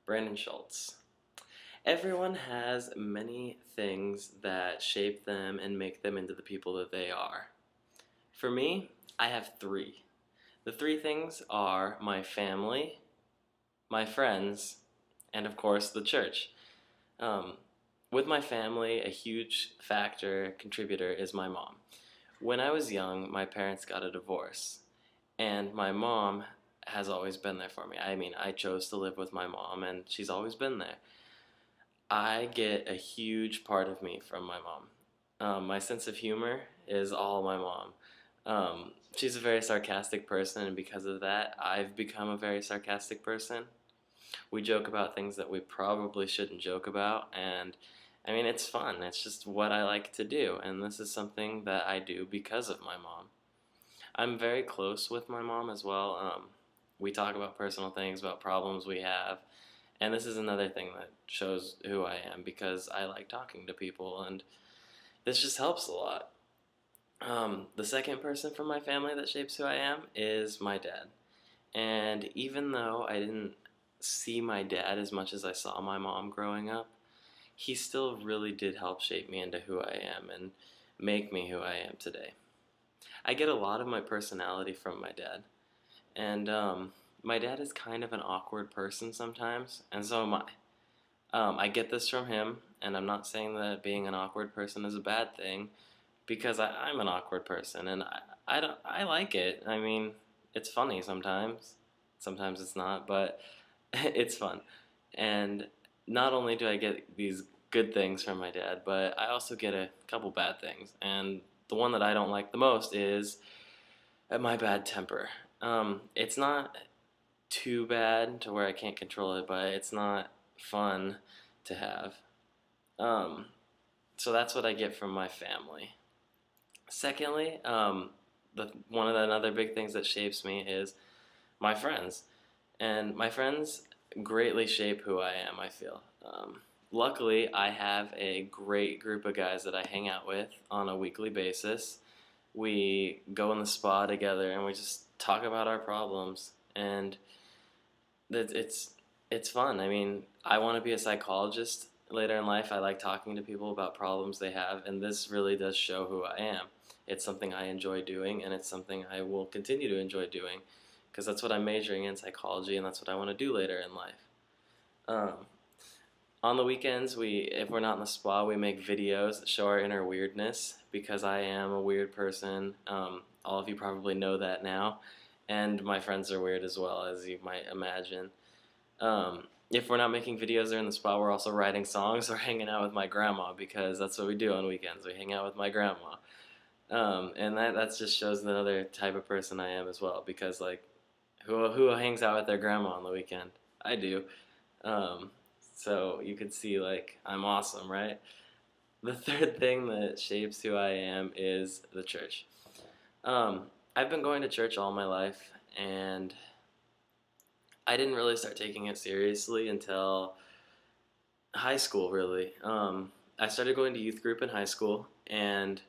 Brandon Schultz. Everyone has many things that shape them and make them into the people that they are. For me, I have three. The three things are my family, my friends, and of course the church. Um, with my family, a huge contributor is my mom. When I was young, my parents got a divorce, and my mom has always been there for me. I mean, I chose to live with my mom, and she's always been there. I get a huge part of me from my mom. My sense of humor is all my mom. She's a very sarcastic person, and because of that, I've become a very sarcastic person. We joke about things that we probably shouldn't joke about, and I mean, it's fun. It's just what I like to do, and this is something that I do because of my mom. I'm very close with my mom as well. We talk about personal things, about problems we have, and this is another thing that shows who I am because I like talking to people, and this just helps a lot. The second person from my family that shapes who I am is my dad. And even though I didn't see my dad as much as I saw my mom growing up, he still really did help shape me into who I am and make me who I am today. I get a lot of my personality from my dad. And my dad is kind of an awkward person sometimes, and so am I. I get this from him, and I'm not saying that being an awkward person is a bad thing, because I'm an awkward person, and I like it. I mean, it's funny sometimes. Sometimes it's not, but it's fun. And not only do I get these good things from my dad, but I also get a couple bad things. And the one that I don't like the most is my bad temper. It's not too bad to where I can't control it, but it's not fun to have. Um, so that's what I get from my family. Secondly, one of the another big things that shapes me is my friends, and my friends greatly shape who I am. I feel. Luckily, I have a great group of guys that I hang out with on a weekly basis. We go in the spa together and we just talk about our problems, and it's it's fun. I mean, I want to be a psychologist later in life. I like talking to people about problems they have, and this really does show who I am. It's something I enjoy doing, and it's something I will continue to enjoy doing because that's what I'm majoring in, psychology, and that's what I want to do later in life. Um, on the weekends, if we're not in the spa, we make videos that show our inner weirdness because I am a weird person. All of you probably know that now, and my friends are weird as well, as you might imagine. If we're not making videos or in the spa, we're also writing songs or hanging out with my grandma because that's what we do on weekends. We hang out with my grandma. And that just shows another type of person I am as well because, like, who hangs out with their grandma on the weekend? I do. Um, so you could see, like, I'm awesome, right? The third thing that shapes who I am is the church. Um, I've been going to church all my life, and I didn't really start taking it seriously until high school, really. I started going to youth group in high school, and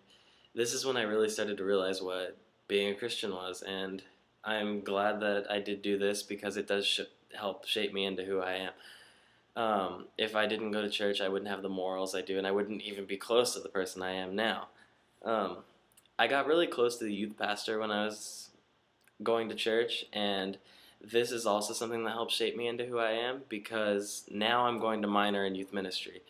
this is when I really started to realize what being a Christian was. And I'm glad that I did do this because it does help shape me into who I am. If I didn't go to church, I wouldn't have the morals I do, and I wouldn't even be close to the person I am now. Um, I got really close to the youth pastor when I was going to church, and this is also something that helped shape me into who I am because now I'm going to minor in youth ministry.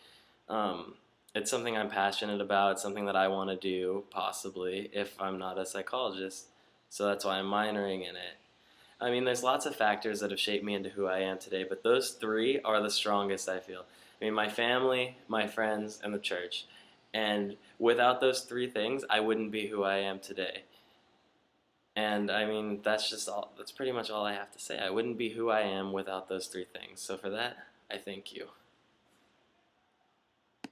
Um, it's something I'm passionate about. It's something that I want to do, possibly, if I'm not a psychologist. So that's why I'm minoring in it. I mean, there's lots of factors that have shaped me into who I am today, but those three are the strongest, I feel. I mean, my family, my friends, and the church. And without those three things, I wouldn't be who I am today. And I mean, that's pretty much all I have to say. I wouldn't be who I am without those three things. So for that, I thank you.